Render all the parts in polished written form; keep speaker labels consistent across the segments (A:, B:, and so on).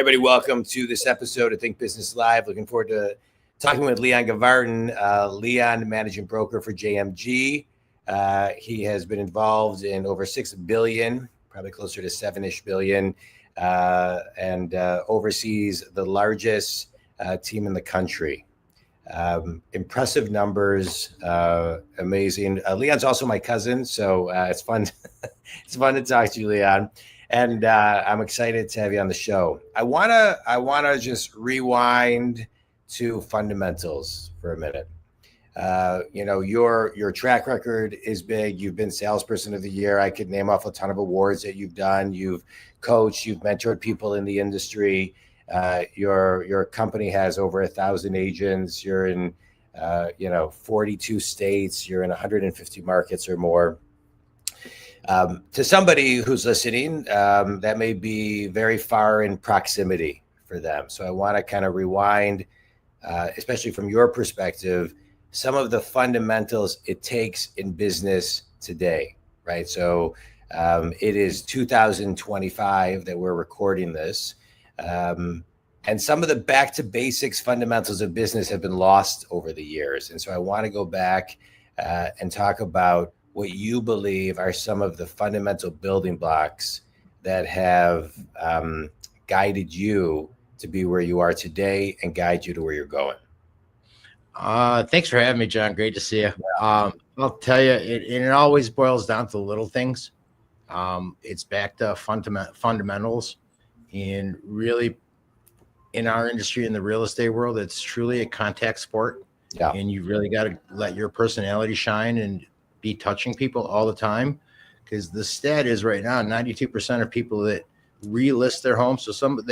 A: Everybody, welcome to this episode of Think Business Live. Looking forward to talking with Leon Gavartin. Leon, managing broker for JMG. He has been involved in over 6 billion, probably closer to 7-ish billion, and oversees the largest team in the country. Impressive numbers, amazing. Leon's also my cousin, so it's fun. It's fun to talk to you, Leon. And I'm excited to have you on the show. I wanna just rewind to fundamentals for a minute. Your track record is big. You've been Salesperson of the Year. I could name off a ton of awards that you've done. You've coached. You've mentored people in the industry. Your company has over 1,000 agents. You're in 42 states. You're in 150 markets or more. To somebody who's listening, that may be very far in proximity for them. So I want to kind of rewind, especially from your perspective, some of the fundamentals it takes in business today, right? So it is 2025 that we're recording this. And some of the back to basics fundamentals of business have been lost over the years. And so I want to go back and talk about what you believe are some of the fundamental building blocks that have guided you to be where you are today and guide you to where you're going.
B: Thanks for having me, John. Great to see you. I'll tell you, it always boils down to little things. It's back to fundamentals, and really in our industry, in the real estate world, it's truly a contact sport.
A: Yeah.
B: And you really got to let your personality shine and be touching people all the time, because the stat is right now 92% of people that relist their home. So someone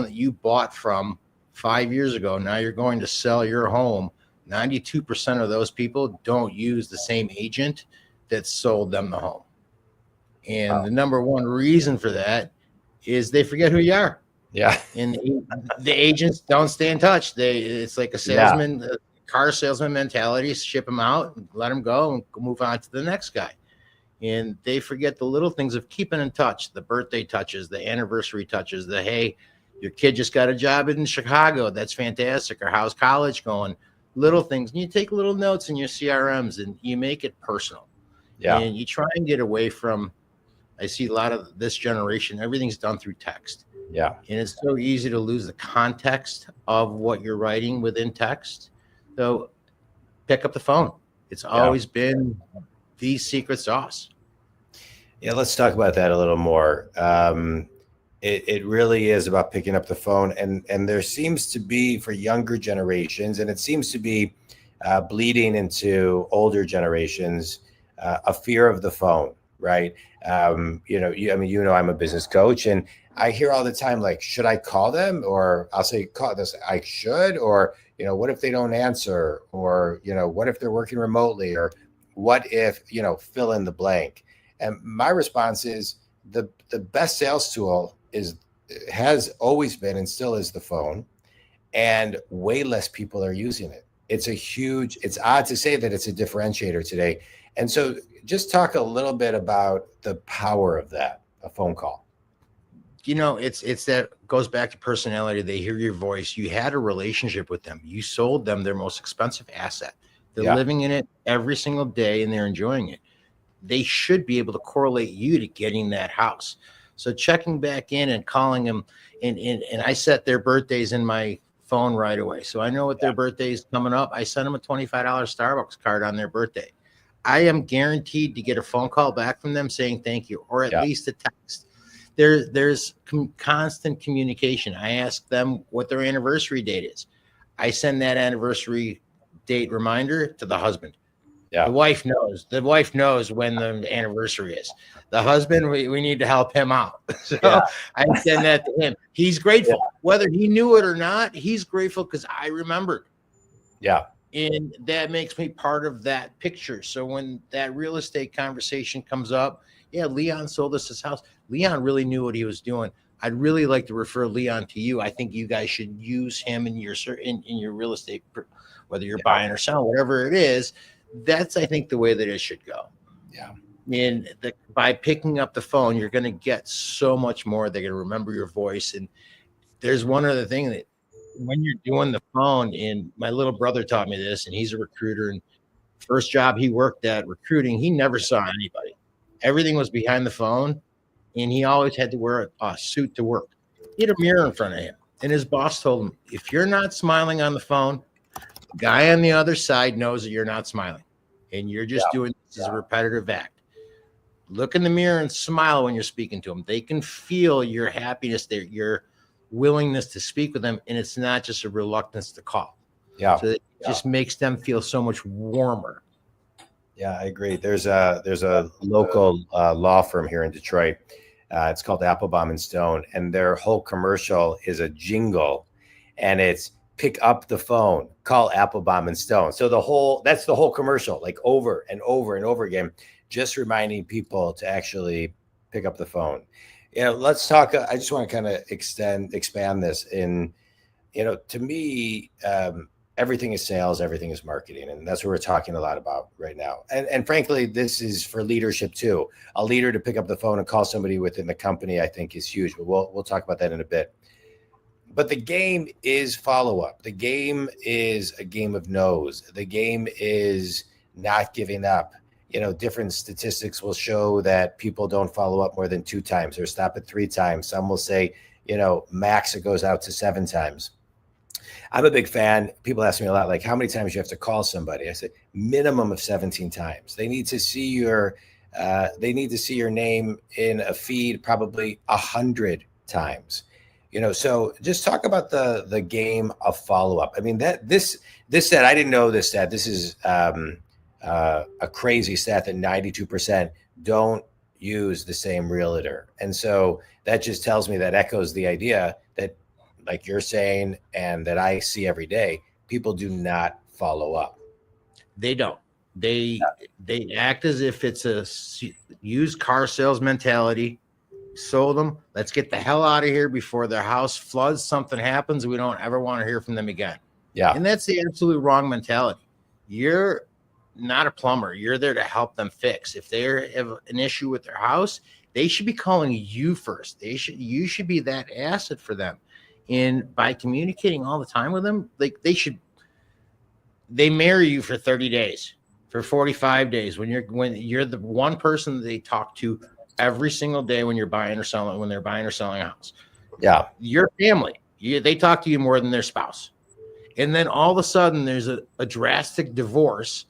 B: that you bought from 5 years ago, now you're going to sell your home. 92% of those people don't use the same agent that sold them the home. And the number one reason for that is they forget who you are.
A: Yeah.
B: And the agents don't stay in touch. It's like a salesman, car salesman mentality. Ship them out, let them go, and move on to the next guy. And they forget the little things of keeping in touch, the birthday touches, the anniversary touches, the, hey, your kid just got a job in Chicago. That's fantastic. Or how's college going? Little things. And you take little notes in your CRMs and you make it personal.
A: Yeah.
B: And you try and get away from, I see a lot of this generation, everything's done through text.
A: Yeah.
B: And it's so easy to lose the context of what you're writing within text. So pick up the phone. It's always been the secret sauce.
A: Yeah, let's talk about that a little more. It really is about picking up the phone. And there seems to be, for younger generations, and it seems to be bleeding into older generations, a fear of the phone, right? I'm a business coach, and I hear all the time, like, should I call them? Or I'll say, call this, I should, or, what if they don't answer? Or, what if they're working remotely? Or what if, fill in the blank? And my response is the best sales tool has always been and still is the phone, and way less people are using it. It's odd to say that it's a differentiator today. And so just talk a little bit about the power of that, a phone call.
B: It's that goes back to personality. They hear your voice. You had a relationship with them. You sold them their most expensive asset. They're living in it every single day and they're enjoying it. They should be able to correlate you to getting that house. So checking back in and calling them, and I set their birthdays in my phone right away. So I know what their birthday is coming up. I send them a $25 Starbucks card on their birthday. I am guaranteed to get a phone call back from them saying thank you, or at least a text. There's constant communication. I ask them what their anniversary date is. I send that anniversary date reminder to the husband. Yeah. The wife knows. The wife knows when the anniversary is. The husband, we need to help him out. So I send that to him. He's grateful. Whether he knew it or not, he's grateful because I remembered.
A: Yeah.
B: And that makes me part of that picture. So when that real estate conversation comes up, Leon sold us his house. Leon really knew what he was doing. I'd really like to refer Leon to you. I think you guys should use him in your real estate, whether you're buying or selling, whatever it is. That's, I think, the way that it should go.
A: Yeah.
B: And by picking up the phone, you're going to get so much more. They're going to remember your voice. And there's one other thing that when you're doing the phone, and my little brother taught me this, and he's a recruiter, and first job he worked at recruiting, he never saw anybody. Everything was behind the phone, and he always had to wear a suit to work. He had a mirror in front of him, and his boss told him, if you're not smiling on the phone, the guy on the other side knows that you're not smiling, and you're just doing this as a repetitive act. Look in the mirror and smile when you're speaking to them. They can feel your happiness there, your willingness to speak with them, and it's not just a reluctance to call.
A: Yeah.
B: So it just makes them feel so much warmer.
A: Yeah, I agree. There's a local law firm here in Detroit. It's called Applebaum and Stone, and their whole commercial is a jingle, and it's pick up the phone, call Applebaum and Stone. So that's the whole commercial, like over and over and over again, just reminding people to actually pick up the phone. Let's talk. I just want to kind of expand this in, to me, everything is sales, everything is marketing. And that's what we're talking a lot about right now. And frankly, this is for leadership too. A leader to pick up the phone and call somebody within the company, I think is huge, but we'll talk about that in a bit. But the game is follow-up. The game is a game of no's. The game is not giving up. Different statistics will show that people don't follow up more than 2 times or stop at 3 times. Some will say, max it goes out to 7 times. I'm a big fan. People ask me a lot, like, how many times you have to call somebody? I say minimum of 17 times. They need to see your name in a feed probably 100 times. So just talk about the game of follow-up. I mean, this stat, I didn't know this stat. This is a crazy stat that 92% don't use the same realtor. And so that just tells me, that echoes the idea that, like you're saying, and that I see every day, people do not follow up.
B: They don't. They act as if it's a used car sales mentality. Sold them. Let's get the hell out of here before their house floods. Something happens. We don't ever want to hear from them again.
A: Yeah.
B: And that's the absolute wrong mentality. You're not a plumber. You're there to help them fix. If they have an issue with their house, they should be calling you first. You should be that asset for them. And by communicating all the time with them, like they marry you for 30 days, for 45 days, when you're the one person that they talk to every single day when they're buying or selling a house.
A: Yeah.
B: Your family, they talk to you more than their spouse. And then all of a sudden there's a drastic divorce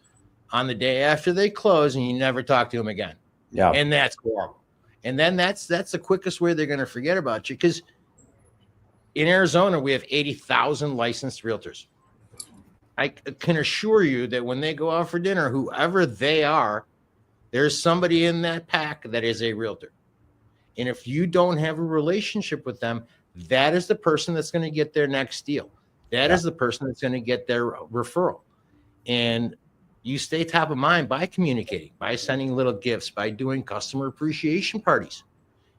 B: on the day after they close, and you never talk to them again.
A: Yeah.
B: And that's horrible. And then that's the quickest way they're going to forget about you, because in Arizona, we have 80,000 licensed realtors. I can assure you that when they go out for dinner, whoever they are, there's somebody in that pack that is a realtor. And if you don't have a relationship with them, that is the person that's going to get their next deal. That is the person that's going to get their referral. And you stay top of mind by communicating, by sending little gifts, by doing customer appreciation parties.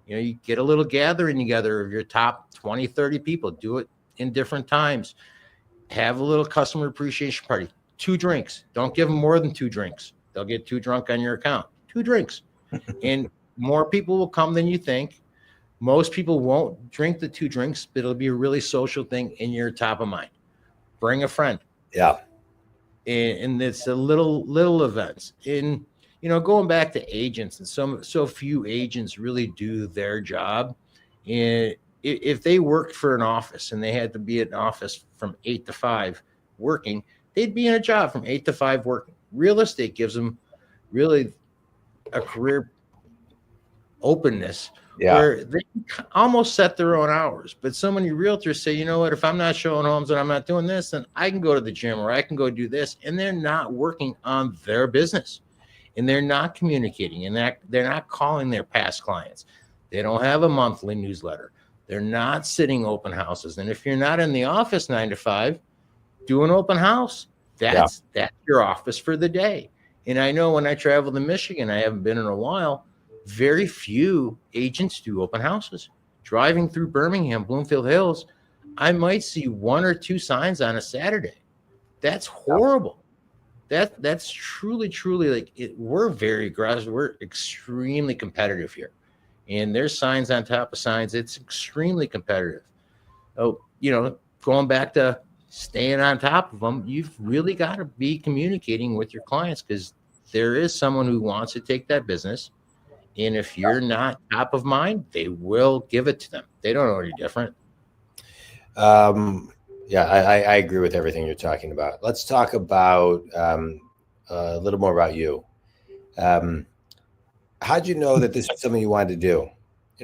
B: You get a little gathering together of your top 20, 30 people. Do it in different times. Have a little customer appreciation party. 2 drinks. Don't give them more than 2 drinks. They'll get too drunk on your account. 2 drinks. And more people will come than you think. Most people won't drink the 2 drinks, but it'll be a really social thing, and you're top of mind. Bring a friend.
A: Yeah.
B: And it's a little events. And going back to agents, and so few agents really do their job. And if they worked for an office and they had to be at an office from 8 to 5 working, they'd be in a job from 8 to 5 working. Real estate gives them really a career openness where they can almost set their own hours. But so many realtors say, you know what, if I'm not showing homes and I'm not doing this, then I can go to the gym or I can go do this. And they're not working on their business. And they're not communicating, and they're not calling their past clients. They don't have a monthly newsletter. They're not sitting open houses. And if you're not in the office 9 to 5, do an open house. That's your office for the day. And I know when I travel to Michigan, I haven't been in a while, very few agents do open houses. Driving through Birmingham, Bloomfield Hills, I might see 1 or 2 signs on a Saturday. That's horrible. That's truly like it. We're very aggressive. We're extremely competitive here, and there's signs on top of signs. It's extremely competitive. So, going back to staying on top of them, you've really got to be communicating with your clients, because there is someone who wants to take that business. And if you're not top of mind, they will give it to them. They don't know any different.
A: Yeah, I agree with everything you're talking about. Let's talk about a little more about you. Um, how'd you know that this was something you wanted to do?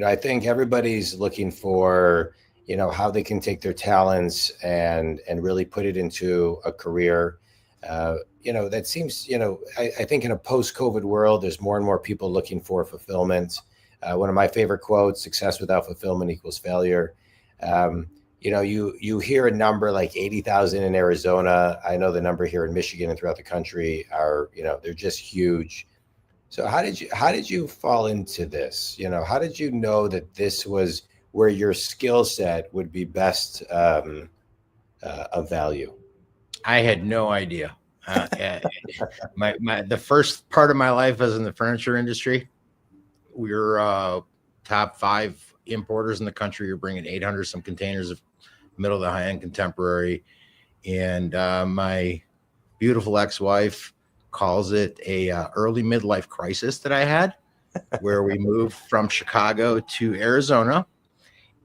A: I think everybody's looking for, how they can take their talents and really put it into a career. That seems, I think in a post-COVID world, there's more and more people looking for fulfillment. One of my favorite quotes: "Success without fulfillment equals failure." You hear a number like 80,000 in Arizona. I know the number here in Michigan and throughout the country are, they're just huge. So how did you fall into this? How did you know that this was where your skill set would be best of value?
B: I had no idea. The first part of my life was in the furniture industry. We were top 5 importers in the country. We're bringing 800 some containers of middle to high end contemporary, and my beautiful ex-wife calls it a early midlife crisis that I had, where we moved from Chicago to Arizona,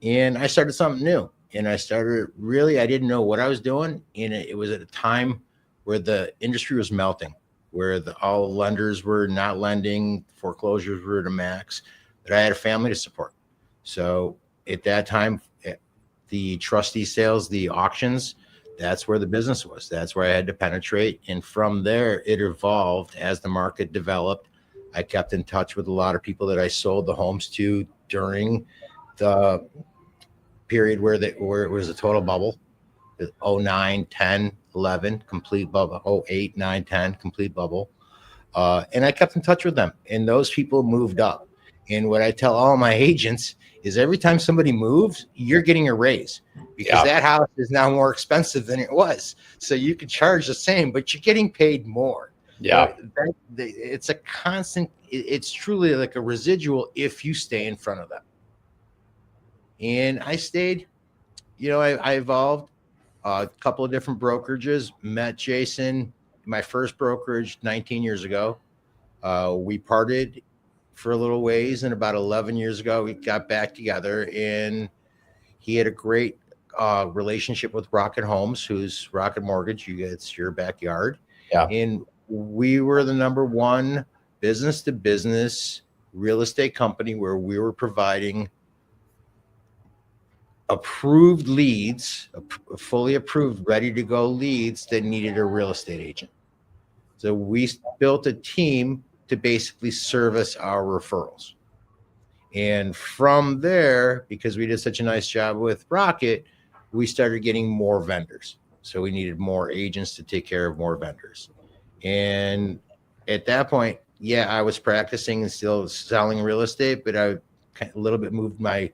B: and I started something new. And I didn't know what I was doing. And it was at a time where the industry was melting, where all lenders were not lending, foreclosures were at a max, but I had a family to support. So at that time, the trustee sales, the auctions, that's where the business was. That's where I had to penetrate. And from there, it evolved as the market developed. I kept in touch with a lot of people that I sold the homes to during the period where it was a total bubble. 09, 10, 11, complete bubble. 08, 9, 10, complete bubble. And I kept in touch with them. And those people moved up. And what I tell all my agents is every time somebody moves, you're getting a raise, because that house is now more expensive than it was. So you could charge the same, but you're getting paid more.
A: Yeah.
B: It's a constant, it's truly like a residual if you stay in front of them. And I stayed, I evolved a couple of different brokerages, met Jason, my first brokerage 19 years ago. We parted for a little ways, and about 11 years ago, we got back together, and he had a great relationship with Rocket Homes, who's Rocket Mortgage. It's your backyard.
A: Yeah.
B: And we were the number 1 business to business real estate company where we were providing approved leads, fully approved, ready to go leads that needed a real estate agent. So we built a team to basically service our referrals. And from there, because we did such a nice job with Rocket, we started getting more vendors. So we needed more agents to take care of more vendors. And at that point, I was practicing and still selling real estate, but I a little bit moved my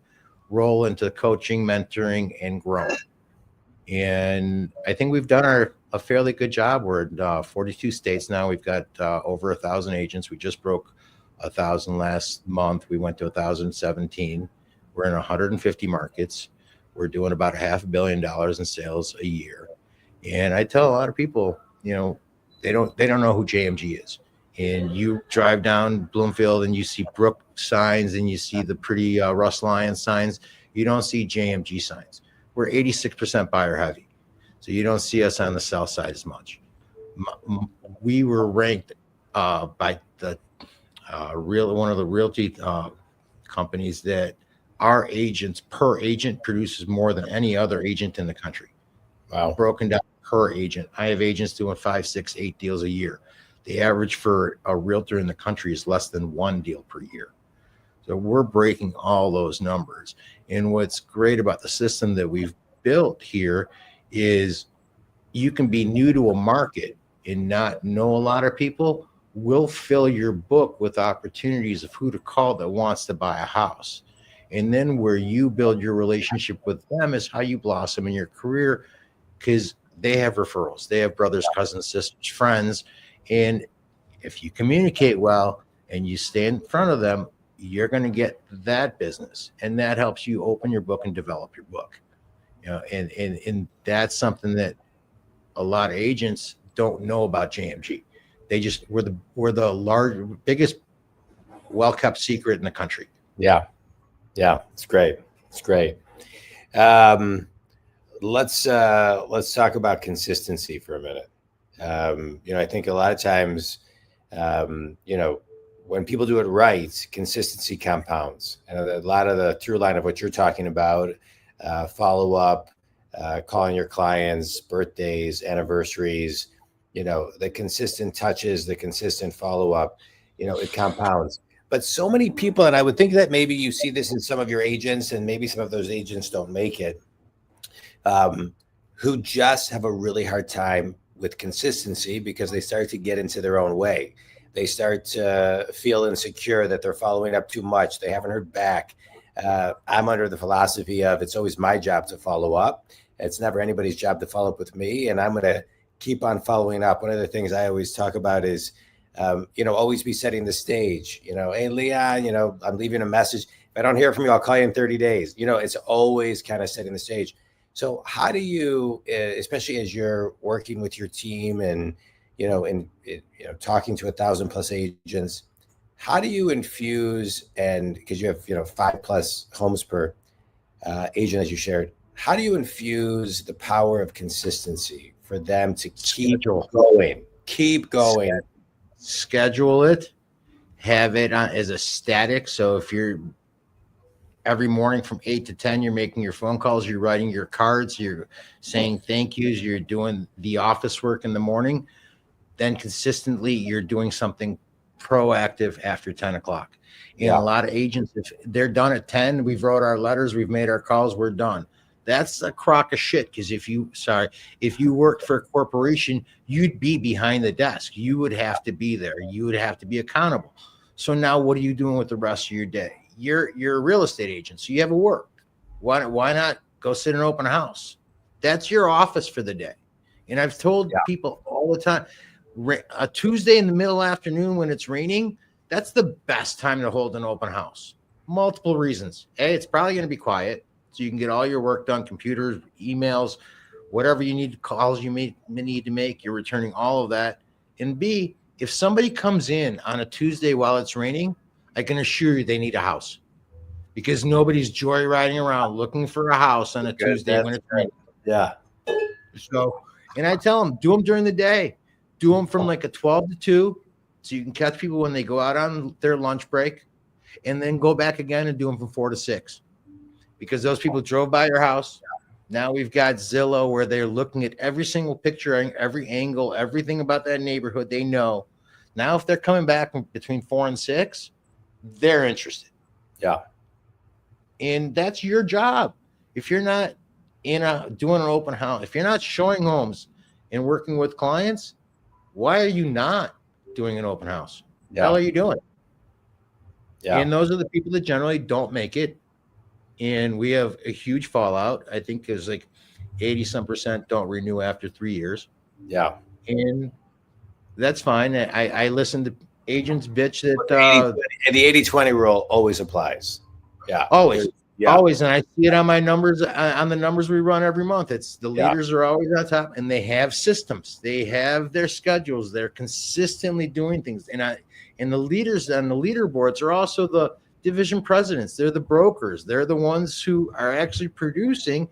B: role into coaching, mentoring, and growing. And I think we've done a fairly good job. We're in 42 states now. We've got over 1,000 agents. We just broke 1,000 last month. We went to 1,017. We're in 150 markets. We're doing about $500 million in sales a year. And I tell a lot of people, they don't know who JMG is. And you drive down Bloomfield and you see Brook signs and you see the pretty Russ Lyon signs. You don't see JMG signs. We're 86% buyer heavy. So you don't see us on the sell side as much. We were ranked by the one of the realty companies that our agents per agent produces more than any other agent in the country.
A: Wow.
B: Broken down per agent. I have agents doing 5, 6, 8 deals a year. The average for a realtor in the country is less than 1 deal per year. So we're breaking all those numbers. And what's great about the system that we've built here is you can be new to a market and not know a lot of people. We'll fill your book with opportunities of who to call that wants to buy a house. And then where you build your relationship with them is how you blossom in your career, because they have referrals. They have brothers, cousins, sisters, friends. And if you communicate well and you stay in front of them, you're going to get that business. And that helps you open your book and develop your book. And that's something that a lot of agents don't know about JMG. They just we're the biggest well-kept secret in the country.
A: Yeah. It's great. It's great. Um, let's talk about consistency for a minute. I think a lot of times, when people do it right, consistency compounds. And a lot of the through line of what you're talking about, follow up, calling your clients, birthdays, anniversaries, the consistent touches, the consistent follow up, it compounds. But so many people, and I would think that maybe you see this in some of your agents, and maybe some of those agents don't make it, who just have a really hard time with consistency because they start to get into their own way. They start to feel insecure that they're following up too much. They haven't heard back. I'm under the philosophy of it's always my job to follow up. It's never anybody's job to follow up with me, and I'm going to keep on following up. One of the things I always talk about is, always be setting the stage. Hey, Leon, I'm leaving a message. If I don't hear from you, I'll call you in 30 days. It's always kind of setting the stage. So how do you, especially as you're working with your team and, talking to 1,000+ agents, how do you infuse, and because you have, 5+ homes per agent, as you shared, how do you infuse the power of consistency for them to keep going?
B: Schedule it, have it on as a static. So if you're every morning from 8 to 10, you're making your phone calls, you're writing your cards, you're saying thank yous, you're doing the office work in the morning, then consistently you're doing something proactive after 10 o'clock. And a lot of agents, if they're done at 10, we've wrote our letters, we've made our calls, we're done. That's a crock of shit. Because if you worked for a corporation, you'd be behind the desk. You would have to be there. You would have to be accountable. So now what are you doing with the rest of your day? You're a real estate agent, so you haven't worked. Why not go sit in an open house? That's your office for the day. And I've told people all the time, a Tuesday in the middle afternoon when it's raining, that's the best time to hold an open house. Multiple reasons. A, it's probably going to be quiet, so you can get all your work done, computers, emails, whatever you need, calls you need to make, you're returning all of that. And B, if somebody comes in on a Tuesday while it's raining, I can assure you they need a house, because nobody's joyriding around looking for a house on a Tuesday when it's raining.
A: Yeah.
B: So, and I tell them, do them during the day. Do them from like a 12 to 2, so you can catch people when they go out on their lunch break, and then go back again and do them from 4 to 6, because those people drove by your house. Now we've got Zillow where they're looking at every single picture, every angle, everything about that neighborhood. They know. Now, if they're coming back between 4 and 6, they're interested.
A: Yeah.
B: And that's your job. If you're not doing an open house, if you're not showing homes and working with clients, why are you not doing an open house? What the hell are you doing? Yeah. And those are the people that generally don't make it. And we have a huge fallout. I think there's like 80% don't renew after 3 years.
A: Yeah.
B: And that's fine. I listen to agents bitch that
A: and the 80-20 rule always applies. Yeah.
B: Always. Yeah. Always. And I see it on my numbers, on the numbers we run every month. It's the leaders are always on top, and they have systems. They have their schedules. They're consistently doing things. And the leaders on the leaderboards are also the division presidents. They're the brokers. They're the ones who are actually producing,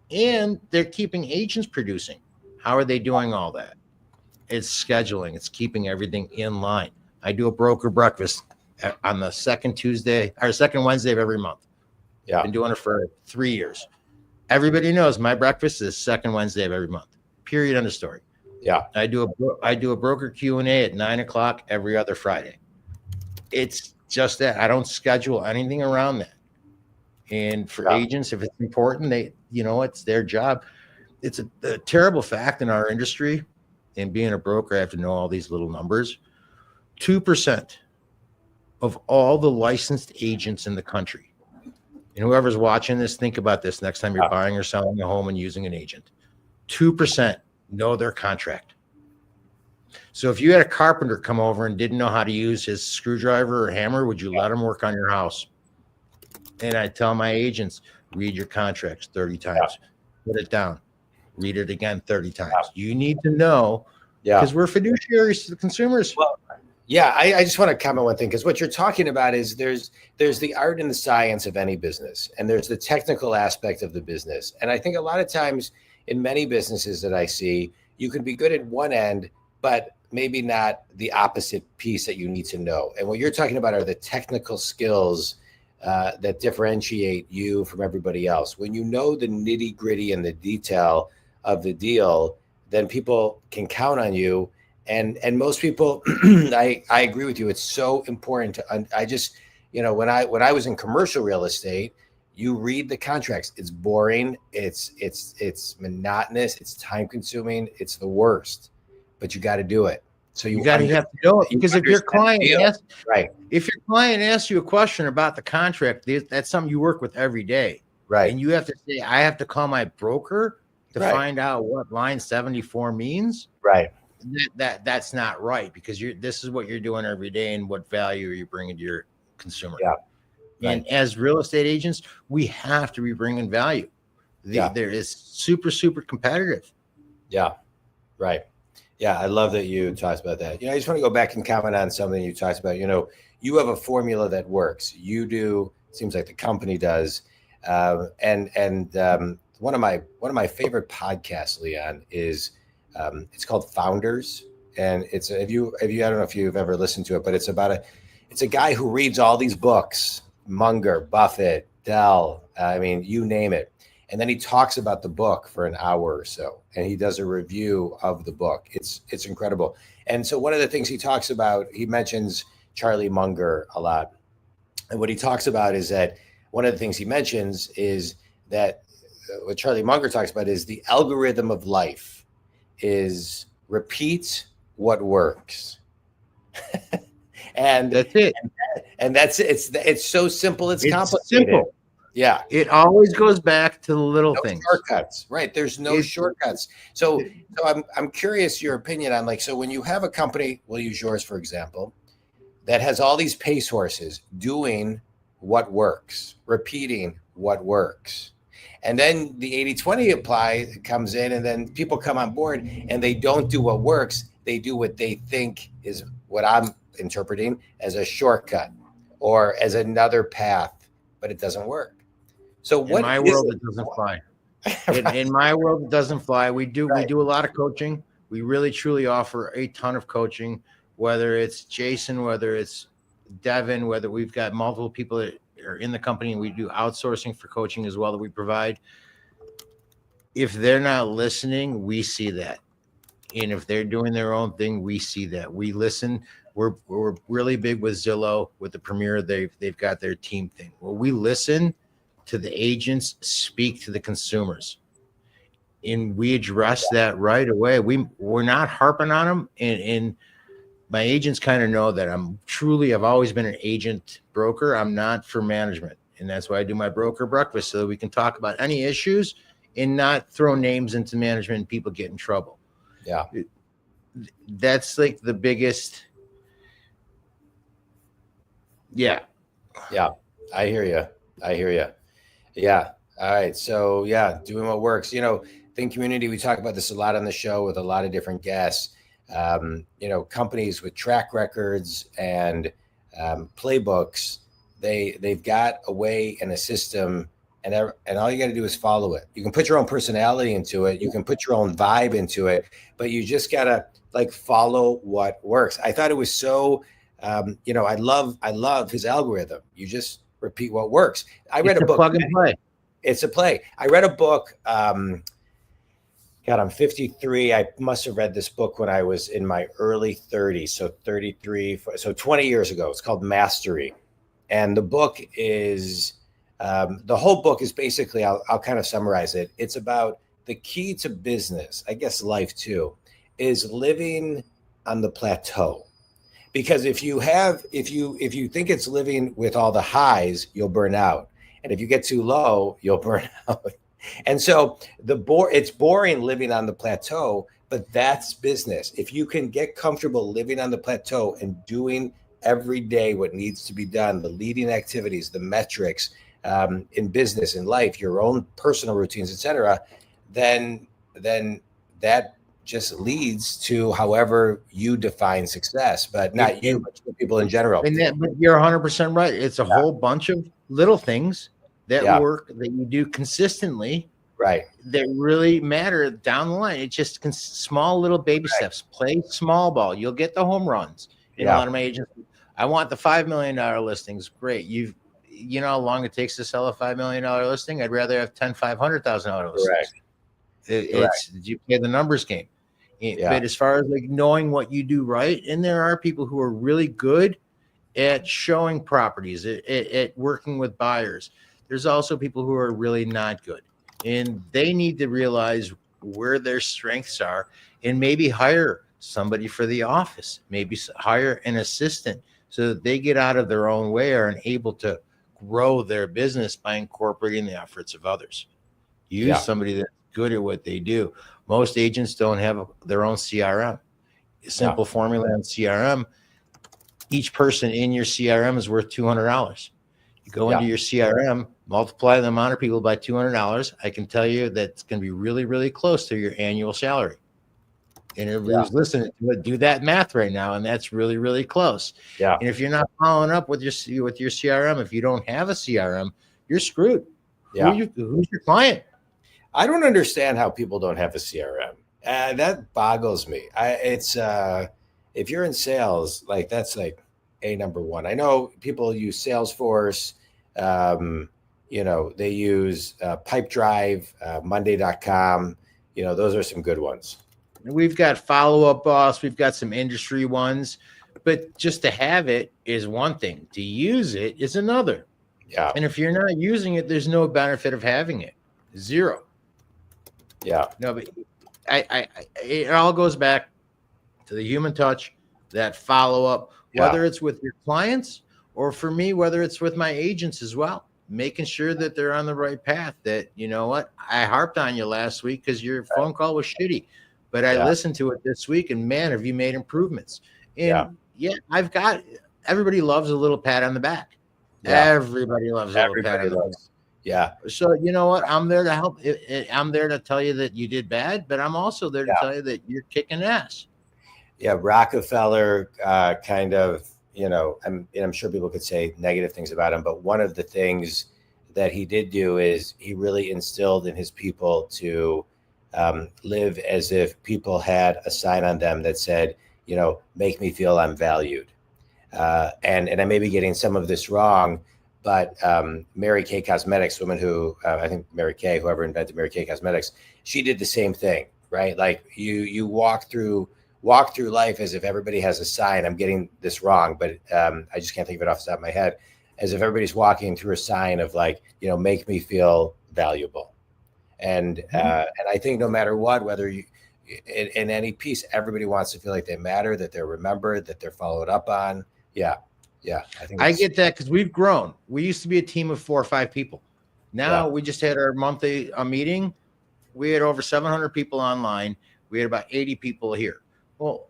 B: and they're keeping agents producing. How are they doing all that? It's scheduling. It's keeping everything in line. I do a broker breakfast on the second Wednesday of every month. Yeah. I've been doing it for 3 years. Everybody knows my breakfast is second Wednesday of every month. Period. End of story. Yeah. I do a broker Q&A at 9 o'clock every other Friday. It's just that. I don't schedule anything around that. And for agents, if it's important, it's their job. It's a terrible fact in our industry. And being a broker, I have to know all these little numbers. 2% of all the licensed agents in the country. And whoever's watching this, think about this next time you're buying or selling a home and using an agent. 2% know their contract. So if you had a carpenter come over and didn't know how to use his screwdriver or hammer, would you let him work on your house? And I tell my agents, read your contracts 30 times. put it down, read it again 30 times. You need to know, because we're fiduciaries to the consumers.
A: Well, yeah, I just want to comment one thing, because what you're talking about is there's the art and the science of any business, and there's the technical aspect of the business. And I think a lot of times in many businesses that I see, you can be good at one end, but maybe not the opposite piece that you need to know. And what you're talking about are the technical skills that differentiate you from everybody else. When you know the nitty gritty and the detail of the deal, then people can count on you. And most people, I agree with you. It's so important to, I just, when I was in commercial real estate, you read the contracts. It's boring. It's monotonous. It's time consuming. It's the worst, but you got to do it. So you
B: have to know it, because if your client asks you a question about the contract, that's something you work with every day.
A: Right.
B: And you have to say, I have to call my broker to find out what line 74 means.
A: Right.
B: That's not right, because this is what you're doing every day, and what value are you bringing to your consumer.
A: Yeah. Right.
B: And as real estate agents, we have to be bringing value. There is super, super competitive.
A: Yeah. Right. Yeah. I love that you talked about that. I just want to go back and comment on something you talked about. You have a formula that works. You do. It seems like the company does. And one of my favorite podcasts, Leon, is it's called Founders, and it's I don't know if you've ever listened to it, but it's about it's a guy who reads all these books, Munger, Buffett, Dell, you name it, and then he talks about the book for an hour or so, and he does a review of the book. It's incredible. And so one of the things he talks about, he mentions Charlie Munger a lot, and what he talks about is that one of the things he mentions is that what Charlie Munger talks about is the algorithm of life is repeat what works. And
B: that's it.
A: And that's it. It's so simple. It's complicated. Simple. Yeah.
B: It always goes back to the little things.
A: Shortcuts. Right. There's no shortcuts. So I'm curious your opinion on so when you have a company, we'll use yours, for example, that has all these pace horses doing what works, repeating what works. And then the 80-20 apply comes in, and then people come on board and they don't do what works. They do what they think is what I'm interpreting as a shortcut or as another path, but it doesn't work. So
B: in my world, it doesn't fly. In my world, it doesn't fly. We do a lot of coaching. We really, truly offer a ton of coaching, whether it's Jason, whether it's Devin, whether we've got multiple people that are in the company, and we do outsourcing for coaching as well that we provide. If they're not listening, we see that. And if they're doing their own thing, we see that. We listen. We're really big with Zillow, with the Premier. They've got their team thing. Well, we listen to the agents speak to the consumers, and we address that right away. We're not harping on them, and my agents kind of know that I've always been an agent broker. I'm not for management. And that's why I do my broker breakfast, so that we can talk about any issues and not throw names into management and people get in trouble.
A: Yeah.
B: That's the biggest. Yeah.
A: Yeah. I hear you. Yeah. All right. So doing what works, Think Community, we talk about this a lot on the show with a lot of different guests. Companies with track records and playbooks, they've got a way and a system, and all you got to do is follow it. You can put your own personality into it. You can put your own vibe into it, but you just got to follow what works. I thought it was so, I love his algorithm. You just repeat what works. I read a book.
B: Plug and play.
A: It's a play. I read a book. God, I'm 53. I must have read this book when I was in my early 30s. So 20 years ago. It's called Mastery. And the book is, the whole book is basically, I'll kind of summarize it. It's about the key to business, I guess life too, is living on the plateau. Because if you think it's living with all the highs, you'll burn out. And if you get too low, you'll burn out. And so it's boring living on the plateau, but that's business. If you can get comfortable living on the plateau and doing every day what needs to be done, the leading activities, the metrics in business, in life, your own personal routines, etc., then that just leads to however you define success, but not you, but people in general.
B: But you're 100% right. It's a whole bunch of little things that work that you do consistently,
A: right?
B: That really matter down the line. It's just small little baby steps. Play small ball. You'll get the home runs. In a lot of my agents, I want the $5 million listings. Great. You know how long it takes to sell a $5 million listing? I'd rather have 10 $500,000 listings. It's you play the numbers game. But as far as like knowing what you do right, and there are people who are really good at showing properties, at working with buyers. There's also people who are really not good, and they need to realize where their strengths are and maybe hire somebody for the office, maybe hire an assistant so that they get out of their own way and able to grow their business by incorporating the efforts of others. Use somebody that's good at what they do. Most agents don't have their own CRM. A simple formula on CRM. Each person in your CRM is worth $200. You go into your CRM, multiply the amount of people by $200. I can tell you that's going to be really, really close to your annual salary. And everybody's listening to it, do that math right now, and that's really, really close. And if you're not following up with your CRM, if you don't have a CRM, you're screwed. Who's your client?
A: I don't understand how people don't have a CRM. That boggles me. If you're in sales, like that's like number one. I know people use Salesforce. They use Pipedrive, Monday.com. Those are some good ones.
B: We've got Follow Up Boss. We've got some industry ones. But just to have it is one thing. To use it is another. And if you're not using it, there's no benefit of having it. Zero. No, but it all goes back to the human touch, that follow-up, whether it's with your clients or for me, whether it's with my agents as well, making sure that they're on the right path. That, you know what, I harped on you last week because your phone call was shitty, but I listened to it this week, and man, have you made improvements. And everybody loves a little pat on the back. Everybody loves a little pat on the back. So you know what? I'm there to help. I'm there to tell you that you did bad, but I'm also there to tell you that you're kicking ass.
A: Rockefeller kind of, I'm sure people could say negative things about him, but one of the things that he did do is he really instilled in his people to live as if people had a sign on them that said, make me feel I'm valued. And I may be getting some of this wrong, but Mary Kay Cosmetics, woman who I think Mary Kay, whoever invented Mary Kay Cosmetics, she did the same thing, right? Like you walk through life as if everybody has a sign. I'm getting this wrong, but I just can't think of it off the top of my head. As if everybody's walking through a sign of like, make me feel valuable. And I think no matter what, whether you in any piece, everybody wants to feel like they matter, that they're remembered, that they're followed up on. I
B: get that because we've grown. We used to be a team of 4 or 5 people. Now we just had our monthly meeting. We had over 700 people online. We had about 80 people here. Well,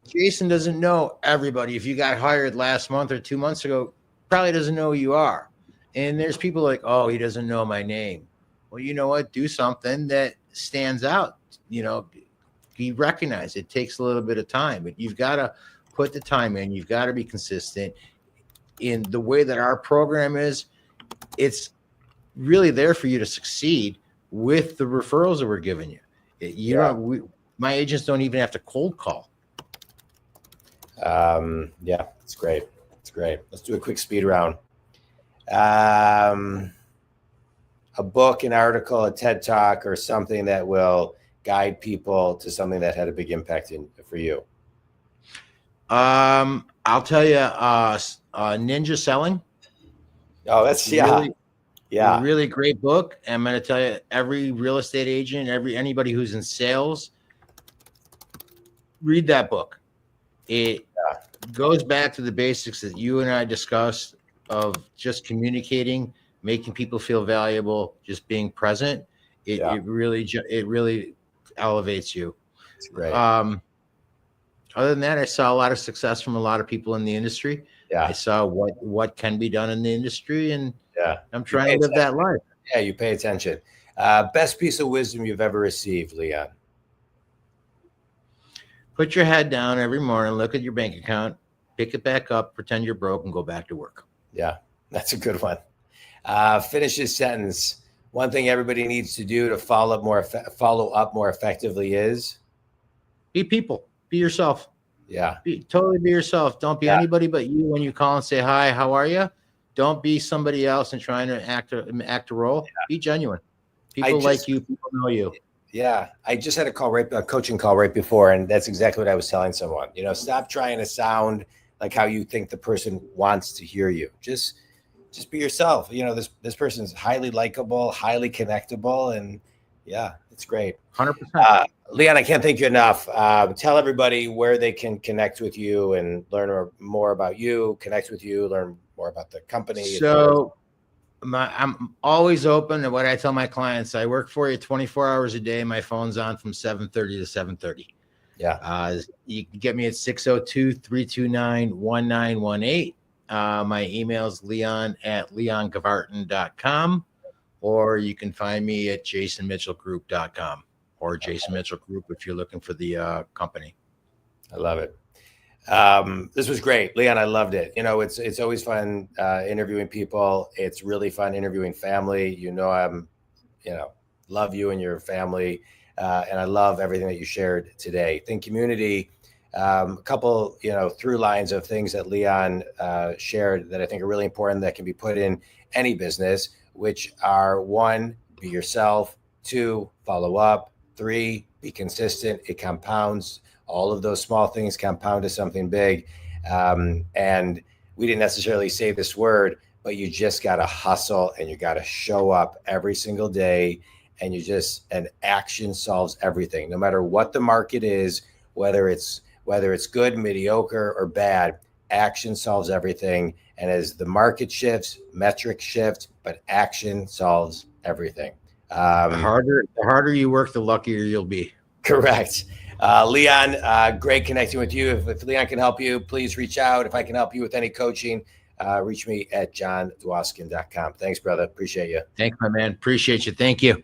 B: Jason doesn't know everybody. If you got hired last month or 2 months ago, probably doesn't know who you are. And there's people like, oh, he doesn't know my name. Well, you know what? Do something that stands out. Be recognized. It takes a little bit of time, but you've got to put the time in. You've got to be consistent. In the way that our program is, it's really there for you to succeed with the referrals that we're giving you. My agents don't even have to cold call.
A: It's great. It's great. Let's do a quick speed round. A book, an article, a TED Talk, or something that will guide people to something that had a big impact for you.
B: I'll tell you, Ninja Selling.
A: Oh, that's
B: really great book. I'm going to tell you, every real estate agent, anybody who's in sales, read that book. It goes back to the basics that you and I discussed of just communicating, making people feel valuable, just being present. It really elevates you.
A: It's great.
B: Other than that, I saw a lot of success from a lot of people in the industry. I saw what can be done in the industry, and I'm trying to live that life.
A: You pay attention. Best piece of wisdom you've ever received, Leon?
B: Put your head down every morning, look at your bank account, pick it back up, pretend you're broke, and go back to work.
A: Yeah, that's a good one. Finish this sentence. One thing everybody needs to do to follow up more effectively is
B: be people, be yourself.
A: Yeah.
B: Totally be yourself. Don't be anybody but you when you call and say, hi, how are you? Don't be somebody else and trying to act a role. Yeah. Be genuine. People like you, people know you.
A: Yeah. I just had a coaching call right before, and that's exactly what I was telling someone. Stop trying to sound like how you think the person wants to hear you. Just be yourself. This person's highly likable, highly connectable, and yeah, it's great.
B: 100%.
A: Leon, I can't thank you enough. Tell everybody where they can connect with you and learn more about you, connect with you, learn more about the company.
B: So I'm always open to what I tell my clients. I work for you 24 hours a day. My phone's on from 7:30 to 7:30.
A: Yeah.
B: You can get me at 602-329-1918. My email is leon@leongavartin.com, or you can find me at jasonmitchellgroup.com or Jason Mitchell Group if you're looking for the company.
A: I love it. This was great, Leon. I loved it. It's always fun interviewing people. It's really fun interviewing family. I'm love you and your family, and I love everything that you shared today. Think community. A couple through lines of things that Leon shared that I think are really important that can be put in any business, which are 1, be yourself, 2, follow up, 3, be consistent. It compounds. All of those small things compound to something big. And we didn't necessarily say this word, but you just got to hustle and you got to show up every single day. And action solves everything. No matter what the market is, whether it's good, mediocre, or bad, action solves everything. And as the market shifts, metrics shift, but action solves everything.
B: The harder you work, the luckier you'll be.
A: Correct. Leon, great connecting with you. If Leon can help you, please reach out. If I can help you with any coaching, reach me at johndwoskin.com. Thanks, brother. Appreciate you.
B: Thanks, my man. Appreciate you. Thank you.